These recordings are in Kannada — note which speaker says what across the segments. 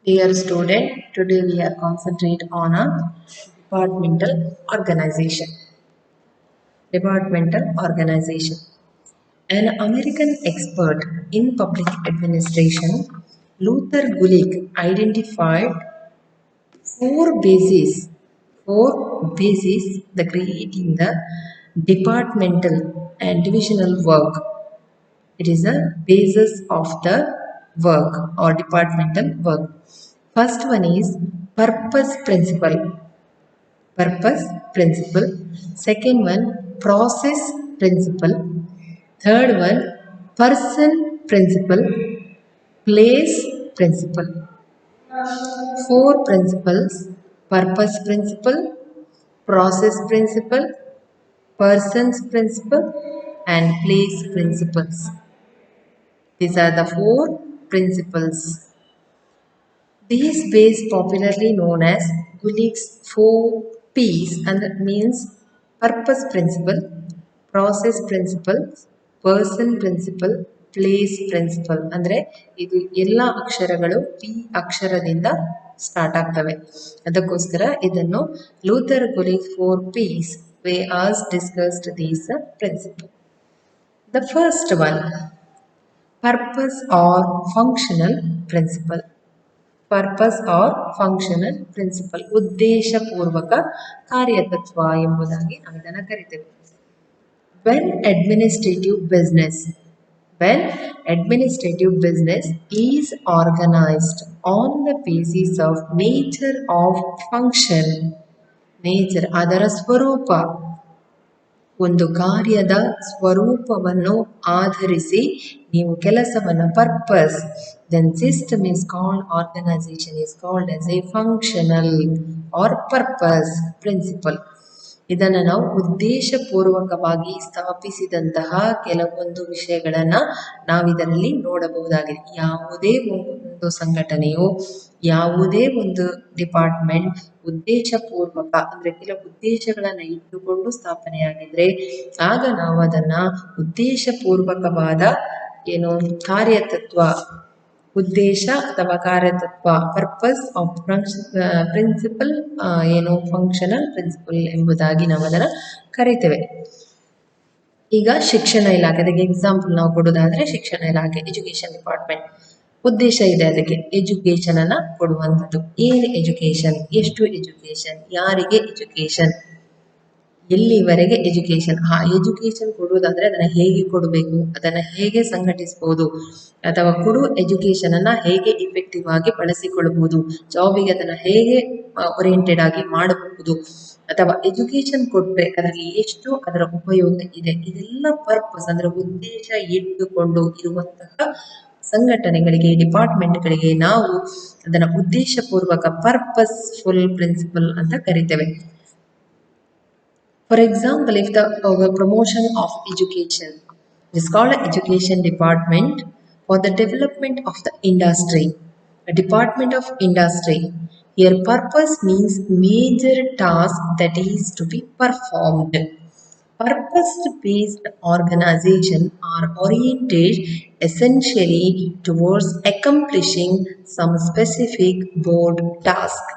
Speaker 1: Dear student, today we are concentrate on a departmental organization. Departmental organization. An American expert in public administration, Luther Gulick identified four bases, the creating the departmental and divisional work. It is a basis of the work or departmental work. First one is purpose principle. Purpose principle. Second one, process principle. Third one, person principle. Place principle. Four principles: purpose principle, process principle, persons principle, and place principles. These are the four principles. These base popularly known as Gulick's four P's, and that means purpose principle, process principle, person principle, place principle. ಅಂದರೆ ಇದು ಎಲ್ಲ ಅಕ್ಷರಗಳು ಪಿ ಅಕ್ಷರದಿಂದ ಸ್ಟಾರ್ಟ್ ಆಗ್ತವೆ. ಅದಕ್ಕೋಸ್ಕರ ಇದನ್ನು Luther Gulick four piece way as discussed these principle. The first one, purpose or functional principle. Purpose or functional principle, ಉದ್ದೇಶಪೂರ್ವಕ ಕಾರ್ಯತತ್ವ ಎಂಬುದಾಗಿ ನಾವು ಇದನ್ನು ಕರಿತೇವೆ. When administrative business is organised on the basis of nature of function, nature ಅದರ ಸ್ವರೂಪ, ಒಂದು ಕಾರ್ಯದ ಸ್ವರೂಪವನ್ನು ಆಧರಿಸಿ ನೀವು ಕೆಲಸವನ್ನು purpose, then system is called, organization is called as a functional or purpose principle. ಇದನ್ನು ನಾವು ಉದ್ದೇಶಪೂರ್ವಕವಾಗಿ ಸ್ಥಾಪಿಸಿದಂತಹ ಕೆಲವೊಂದು ವಿಷಯಗಳನ್ನು ನಾವಿದರಲ್ಲಿ ನೋಡಬಹುದಾಗಿದೆ. ಯಾವುದೇ ಒಂದು ಸಂಘಟನೆಯು, ಯಾವುದೇ ಒಂದು ಡಿಪಾರ್ಟ್ಮೆಂಟ್ ಉದ್ದೇಶಪೂರ್ವಕ ಅಂದರೆ ಕೆಲವು ಉದ್ದೇಶಗಳನ್ನು ಇಟ್ಟುಕೊಂಡು ಸ್ಥಾಪನೆಯಾಗಿದ್ರೆ ಆಗ ನಾವು ಅದನ್ನ ಉದ್ದೇಶಪೂರ್ವಕವಾದ ಕಾರ್ಯತತ್ವ, ಉದ್ದೇಶ ಅಥವಾ ಕಾರ್ಯತತ್ವ, purpose of principle functional principle ಎಂಬುದಾಗಿ ನಾವು ಅದನ್ನು ಕರಿತೇವೆ. ಈಗ ಶಿಕ್ಷಣ ಇಲಾಖೆ, ಅದಕ್ಕೆ ಎಕ್ಸಾಂಪಲ್ ನಾವು ಕೊಡೋದಾದ್ರೆ ಶಿಕ್ಷಣ ಇಲಾಖೆ, ಎಜುಕೇಶನ್ ಡಿಪಾರ್ಟ್ಮೆಂಟ್ ಉದ್ದೇಶ ಇದೆ ಅದಕ್ಕೆ ಎಜುಕೇಶನ್ ಅನ್ನ ಕೊಡುವಂಥದ್ದು. ಏನು ಎಜುಕೇಶನ್, ಎಷ್ಟು ಎಜುಕೇಶನ್, ಯಾರಿಗೆ ಎಜುಕೇಶನ್, ಎಲ್ಲಿವರೆಗೆ ಎಜುಕೇಶನ್. ಆ ಎಜುಕೇಶನ್ ಕೊಡುವುದಾದ್ರೆ ಅದನ್ನ ಹೇಗೆ ಕೊಡಬೇಕು, ಅದನ್ನ ಹೇಗೆ ಸಂಘಟಿಸಬಹುದು, ಅಥವಾ ಕೊಡುವ ಎಜುಕೇಶನ್ ಅನ್ನ ಹೇಗೆ ಇಫೆಕ್ಟಿವ್ ಆಗಿ ಬಳಸಿಕೊಳ್ಳಬಹುದು, ಜಾಬಿಗೆ ಅದನ್ನ ಹೇಗೆ ಓರಿಯೆಂಟೆಡ್ ಆಗಿ ಮಾಡಬಹುದು, ಅಥವಾ ಎಜುಕೇಶನ್ ಕೊಟ್ಟರೆ ಅದರಲ್ಲಿ ಎಷ್ಟು ಅದರ ಉಪಯೋಗ ಇದೆ, ಇದೆಲ್ಲ ಪರ್ಪಸ್ ಅಂದ್ರೆ ಉದ್ದೇಶ ಇಟ್ಟುಕೊಂಡು ಇರುವಂತಹ ಸಂಘಟನೆಗಳಿಗೆ, ಡಿಪಾರ್ಟ್ಮೆಂಟ್ಗಳಿಗೆ ನಾವು ಅದನ್ನ ಉದ್ದೇಶಪೂರ್ವಕ ಪರ್ಪಸ್ಫುಲ್ ಪ್ರಿನ್ಸಿಪಲ್ ಅಂತ ಕರಿತೇವೆ. For example, if the promotion of education is called education department for the development of the industry, a department of industry. Here purpose means major task that is to be performed. Purpose-based organization are oriented essentially towards accomplishing some specific board task.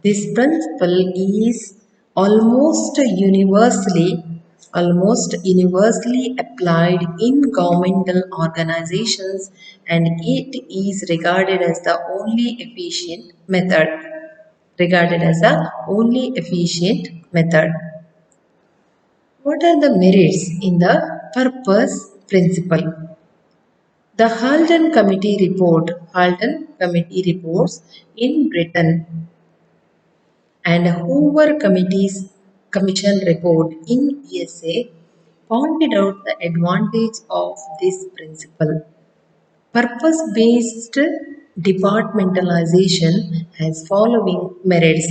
Speaker 1: This principle is almost universally applied in governmental organizations, and it is regarded as the only efficient method. What are the merits in the purpose principle? The Halton Committee reports in Britain and Hoover Commission report in USA pointed out the advantage of this principle. Purpose-based departmentalization has following merits.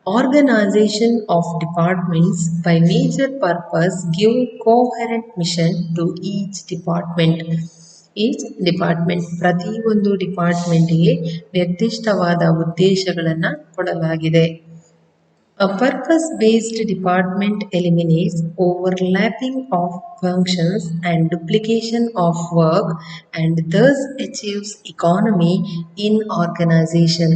Speaker 1: Organization of departments by major purpose give coherent mission to each department. ಪ್ರತಿಯೊಂದು ಡಿಪಾರ್ಟ್ಮೆಂಟ್ಗೆ ನಿರ್ದಿಷ್ಟವಾದ ಉದ್ದೇಶಗಳನ್ನು ಕೊಡಲಾಗಿದೆ. A purpose-based department eliminates overlapping of functions and duplication of work and thus achieves economy in organization.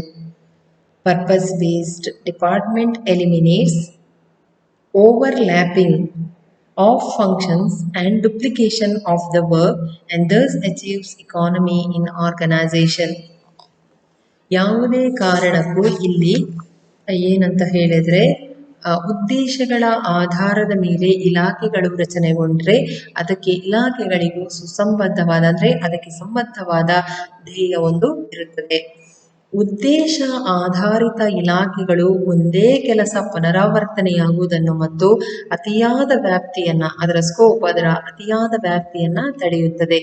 Speaker 1: Purpose-based department eliminates overlapping of functions and duplication of the work and thus achieves economy in organization. ಯಾವುದೇ ಕಾರಣಕ್ಕೂ ಇಲ್ಲಿ ಏನಂತ ಹೇಳಿದ್ರೆ ಉದ್ದೇಶಗಳ ಆಧಾರದ ಮೇಲೆ ಇಲಾಖೆಗಳು ರಚನೆಗೊಂಡ್ರೆ ಅದಕ್ಕೆ ಇಲಾಖೆಗಳಿಗೂ ಸುಸಂಬದ್ಧವಾದ ಅಂದ್ರೆ ಅದಕ್ಕೆ ಸಂಬದ್ಧವಾದ ಧ್ಯೇಯ ಒಂದು ಇರುತ್ತದೆ. ಉದ್ದೇಶ ಆಧಾರಿತ ಇಲಾಖೆಗಳು ಒಂದೇ ಕೆಲಸ ಪುನರಾವರ್ತನೆಯಾಗುವುದನ್ನು ಮತ್ತು ಅತಿಯಾದ ವ್ಯಾಪ್ತಿಯನ್ನ ಅದರ ಸ್ಕೋಪ್ ಅದರ ಅತಿಯಾದ ವ್ಯಾಪ್ತಿಯನ್ನ ತಡೆಯುತ್ತದೆ.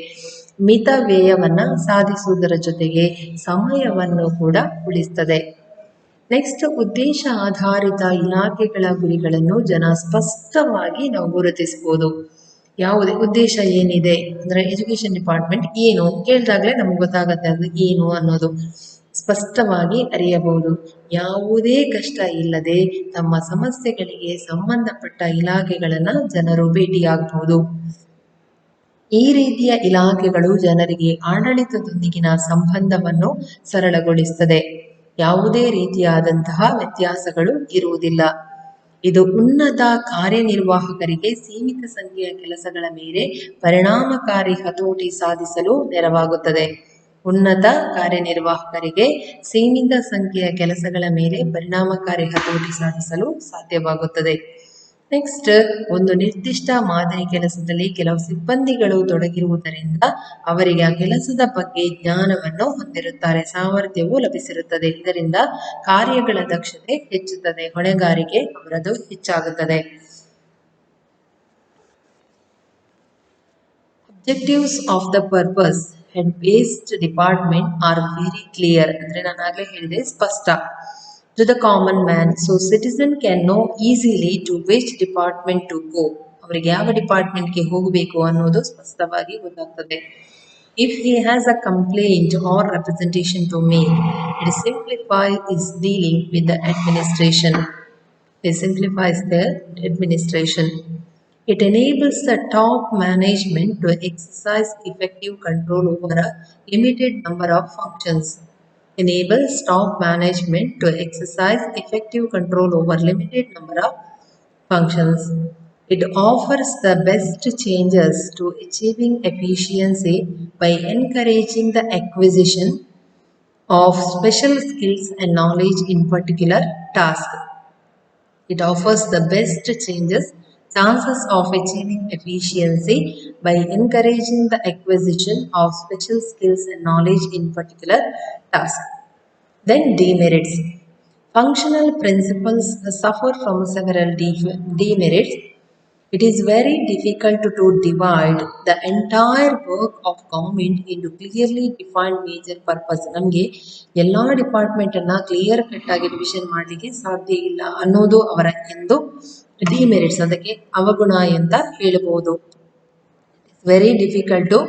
Speaker 1: ಮಿತ ವ್ಯಯವನ್ನ ಸಾಧಿಸುವುದರ ಜೊತೆಗೆ ಸಮಯವನ್ನು ಕೂಡ ಉಳಿಸ್ತದೆ. ನೆಕ್ಸ್ಟ್, ಉದ್ದೇಶ ಆಧಾರಿತ ಇಲಾಖೆಗಳ ಗುರಿಗಳನ್ನು ಜನ ಸ್ಪಷ್ಟವಾಗಿ ನಾವು ಗುರುತಿಸಬಹುದು. ಯಾವುದೇ ಉದ್ದೇಶ ಏನಿದೆ ಅಂದ್ರೆ ಎಜುಕೇಶನ್ ಡಿಪಾರ್ಟ್ಮೆಂಟ್ ಏನು ಕೇಳಿದಾಗಲೇ ನಮ್ಗೆ ಗೊತ್ತಾಗತ್ತೆ ಅದು ಏನು ಅನ್ನೋದು ಸ್ಪಷ್ಟವಾಗಿ ಅರಿಯಬಹುದು. ಯಾವುದೇ ಕಷ್ಟ ಇಲ್ಲದೆ ತಮ್ಮ ಸಮಸ್ಯೆಗಳಿಗೆ ಸಂಬಂಧಪಟ್ಟ ಇಲಾಖೆಗಳನ್ನ ಜನರು ಭೇಟಿಯಾಗಬಹುದು. ಈ ರೀತಿಯ ಇಲಾಖೆಗಳು ಜನರಿಗೆ ಆಡಳಿತದೊಂದಿಗಿನ ಸಂಬಂಧವನ್ನು ಸರಳಗೊಳಿಸುತ್ತದೆ. ಯಾವುದೇ ರೀತಿಯಾದಂತಹ ವ್ಯತ್ಯಾಸಗಳು ಇರುವುದಿಲ್ಲ. ಇದು ಉನ್ನತ ಕಾರ್ಯನಿರ್ವಾಹಕರಿಗೆ ಸೀಮಿತ ಸಂಖ್ಯೆಯ ಕೆಲಸಗಳ ಮೇಲೆ ಪರಿಣಾಮಕಾರಿ ಹತೋಟಿ ಸಾಧಿಸಲು ನೆರವಾಗುತ್ತದೆ. ಉನ್ನತ ಕಾರ್ಯನಿರ್ವಾಹಕರಿಗೆ ಸೀಮಿತ ಸಂಖ್ಯೆಯ ಕೆಲಸಗಳ ಮೇಲೆ ಪರಿಣಾಮಕಾರಿ ಹತೋಟಿ ಸಾಧಿಸಲು ಸಾಧ್ಯವಾಗುತ್ತದೆ. ನೆಕ್ಸ್ಟ್, ಒಂದು ನಿರ್ದಿಷ್ಟ ಮಾದರಿ ಕೆಲಸದಲ್ಲಿ ಕೆಲವು ಸಿಬ್ಬಂದಿಗಳು ತೊಡಗಿರುವುದರಿಂದ ಅವರಿಗೆ ಆ ಕೆಲಸದ ಬಗ್ಗೆ ಜ್ಞಾನವನ್ನು ಹೊಂದಿರುತ್ತಾರೆ, ಸಾಮರ್ಥ್ಯವು ಲಭಿಸಿರುತ್ತದೆ. ಇದರಿಂದ ಕಾರ್ಯಗಳ ದಕ್ಷತೆ ಹೆಚ್ಚುತ್ತದೆ, ಹೊಣೆಗಾರಿಕೆ ಅವರದು ಹೆಚ್ಚಾಗುತ್ತದೆ. Objectives of the purpose and based department are very clear. ಅಂದ್ರೆ ನಾನು ಆಗಲೇ ಹೇಳಿದೆ ಸ್ಪಷ್ಟ. To the common man, so citizen can know easily to which department to go. ಅವರಿಗೆ ಯಾವ ಡಿಪಾರ್ಟ್ಮೆಂಟ್ಗೆ ಹೋಗಬೇಕು ಅನ್ನೋದು ಸ್ಪಷ್ಟವಾಗಿ ಗೊತ್ತಾಗ್ತದೆ. If he has a complaint or representation to make, it simplifies his dealing with the administration. It simplifies the administration. It enables the top management to exercise effective control over a limited number of functions. Enables top management to exercise effective control over limited number of functions. It offers the best changes to achieving efficiency by encouraging the acquisition of special skills and knowledge in particular task. It offers the best chances of achieving efficiency by encouraging the acquisition of special skills and knowledge in particular task. Then demerits. Functional principles suffer from several demerits. It is very difficult to divide the entire work of government into clearly defined major purpose. ನಮಗೆ ಎಲ್ಲ ಡಿಪಾರ್ಟ್ಮೆಂಟ್ ಅನ್ನ ಕ್ಲಿಯರ್ ಕಟ್ ಆಗಿ ಡಿವಿಷನ್ ಮಾಡಲಿಕ್ಕೆ ಸಾಧ್ಯ ಇಲ್ಲ ಅನ್ನೋದು ಅವರ ಎಂದು ಡಿಮೆರಿಟ್ಸ್, ಅದಕ್ಕೆ ಅವಗುಣ ಅಂತ ಹೇಳಬಹುದು. It's very difficult to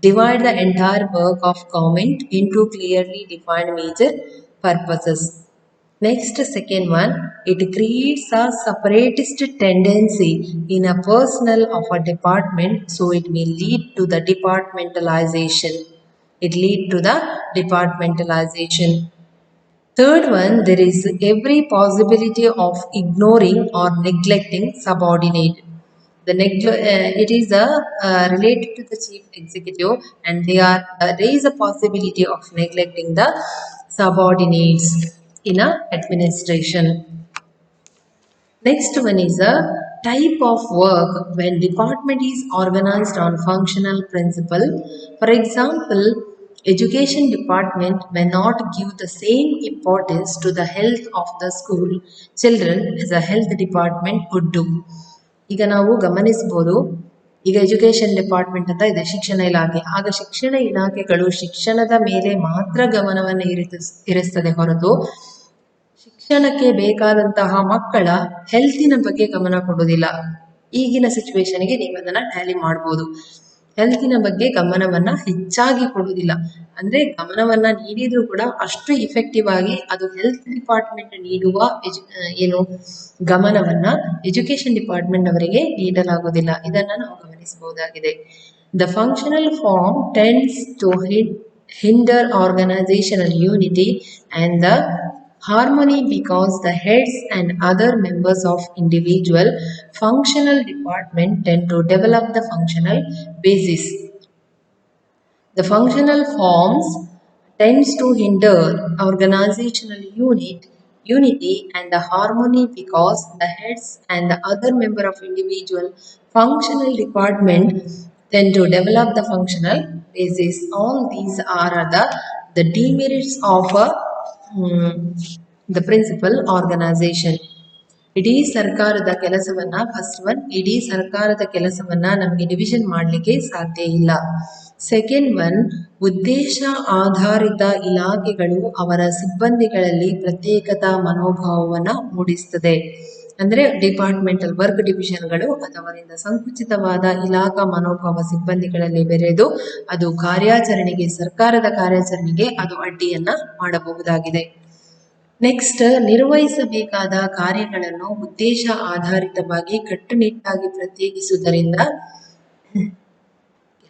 Speaker 1: divide the entire work of government into clearly defined major purposes. Next, second one, it creates a separatist tendency in a personnel of a department, so it may lead to the departmentalization. It lead to the departmentalization. Third one, there is every possibility of ignoring or neglecting subordinate. It is related to the chief executive, and there is a possibility of neglecting the subordinates in a administration. Next one is a type of work when department is organized on functional principle. For example, education department may not give the same importance to the health of the school children as a health department would do. ಈಗ ನಾವು ಗಮನಿಸಬಹುದು, ಈಗ ಎಜುಕೇಶನ್ ಡಿಪಾರ್ಟ್ಮೆಂಟ್ ಅಂತ ಇದೆ, ಶಿಕ್ಷಣ ಇಲಾಖೆ. ಆಗ ಶಿಕ್ಷಣ ಇಲಾಖೆಗಳು ಶಿಕ್ಷಣದ ಮೇಲೆ ಮಾತ್ರ ಗಮನವನ್ನು ಇರಿಸ್ತದೆ ಹೊರತು ಶಿಕ್ಷಣಕ್ಕೆ ಬೇಕಾದಂತಹ ಮಕ್ಕಳ ಹೆಲ್ತಿನ ಬಗ್ಗೆ ಗಮನ ಕೊಡುವುದಿಲ್ಲ. ಈಗಿನ ಸಿಚುವೇಶನ್ಗೆ ನೀವು ಅದನ್ನ ಟ್ಯಾಲಿ ಮಾಡಬಹುದು. ಹೆಲ್ತಿನ ಬಗ್ಗೆ ಗಮನವನ್ನ ಹೆಚ್ಚಾಗಿ ಕೊಡುವುದಿಲ್ಲ. ಅಂದ್ರೆ ಗಮನವನ್ನ ನೀಡಿದ್ರು ಕೂಡ ಅಷ್ಟು ಇಫೆಕ್ಟಿವ್ ಆಗಿ ಅದು ಹೆಲ್ತ್ ಡಿಪಾರ್ಟ್ಮೆಂಟ್ ನೀಡುವ ಏನು ಗಮನವನ್ನ ಎಜುಕೇಶನ್ ಡಿಪಾರ್ಟ್ಮೆಂಟ್ ಅವರಿಗೆ ನೀಡಲಾಗುವುದಿಲ್ಲ. ಇದನ್ನ ನಾವು ಗಮನಿಸಬಹುದಾಗಿದೆ. The functional form tends to hinder organizational unity and the harmony because the heads and other members of individual functional department tend to develop the functional basis. The functional forms tends to hinder organizational unity and the harmony because the heads and the other member of individual functional department tend to develop the functional basis. All these are the demerits of the principal organization. ಇಡೀ ಸರ್ಕಾರದ ಕೆಲಸವನ್ನ ಫಸ್ಟ್ ಒನ್, ಇಡೀ ಸರ್ಕಾರದ ಕೆಲಸವನ್ನ ನಮಗೆ ಡಿವಿಷನ್ ಮಾಡಲಿಕ್ಕೆ ಸಾಧ್ಯ ಇಲ್ಲ. ಸೆಕೆಂಡ್ ಒನ್, ಉದ್ದೇಶ ಆಧಾರಿತ ಇಲಾಖೆಗಳು ಅವರ ಸಿಬ್ಬಂದಿಗಳಲ್ಲಿ ಪ್ರತ್ಯೇಕತಾ ಮನೋಭಾವವನ್ನು ಮೂಡಿಸುತ್ತದೆ. ಅಂದ್ರೆ ಡಿಪಾರ್ಟ್ಮೆಂಟಲ್ ವರ್ಕ್ ಡಿವಿಷನ್ಗಳು ಅದರಿಂದ ಸಂಕುಚಿತವಾದ ಇಲಾಖಾ ಮನೋಭಾವ ಸಿಬ್ಬಂದಿಗಳಲ್ಲಿ ಬೆರೆದು ಅದು ಕಾರ್ಯಾಚರಣೆಗೆ, ಸರ್ಕಾರದ ಕಾರ್ಯಾಚರಣೆಗೆ ಅದು ಅಡ್ಡಿಯನ್ನ ಮಾಡಬಹುದಾಗಿದೆ. ನೆಕ್ಸ್ಟ್, ನಿರ್ವಹಿಸಬೇಕಾದ ಕಾರ್ಯಗಳನ್ನು ಉದ್ದೇಶ ಆಧಾರಿತವಾಗಿ ಕಟ್ಟುನಿಟ್ಟಾಗಿ ಪ್ರತ್ಯೇಕಿಸುವುದರಿಂದ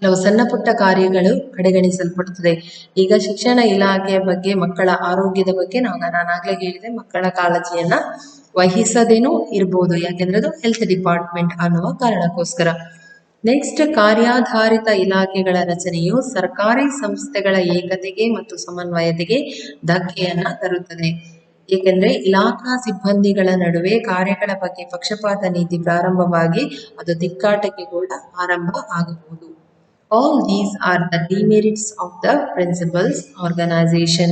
Speaker 1: ಕೆಲವು ಸಣ್ಣ ಪುಟ್ಟ ಕಾರ್ಯಗಳು ಕಡೆಗಣಿಸಲ್ಪಡುತ್ತದೆ. ಈಗ ಶಿಕ್ಷಣ ಇಲಾಖೆಯ ಬಗ್ಗೆ, ಮಕ್ಕಳ ಆರೋಗ್ಯದ ಬಗ್ಗೆ ನಾನಾಗಲೇ ಹೇಳಿದೆ, ಮಕ್ಕಳ ಕಾಳಜಿಯನ್ನ ವಹಿಸದೇನೂ ಇರಬಹುದು, ಯಾಕೆಂದ್ರೆ ಅದು ಹೆಲ್ತ್ ಡಿಪಾರ್ಟ್ಮೆಂಟ್ ಅನ್ನುವ ಕಾರಣಕ್ಕೋಸ್ಕರ. ನೆಕ್ಸ್ಟ್, ಕಾರ್ಯಾಧಾರಿತ ಇಲಾಖೆಗಳ ರಚನೆಯು ಸರ್ಕಾರಿ ಸಂಸ್ಥೆಗಳ ಏಕತೆಗೆ ಮತ್ತು ಸಮನ್ವಯತೆಗೆ ಧಕ್ಕೆಯನ್ನ ತರುತ್ತದೆ. ಏಕೆಂದ್ರೆ ಇಲಾಖಾ ಸಿಬ್ಬಂದಿಗಳ ನಡುವೆ ಕಾರ್ಯಗಳ ಬಗ್ಗೆ ಪಕ್ಷಪಾತ ನೀತಿ ಪ್ರಾರಂಭವಾಗಿ ಅದು ತಿಕ್ಕಾಟಕ್ಕೆ ಕೂಡ ಆರಂಭ ಆಗಬಹುದು. All these are the demerits of the principal's organization.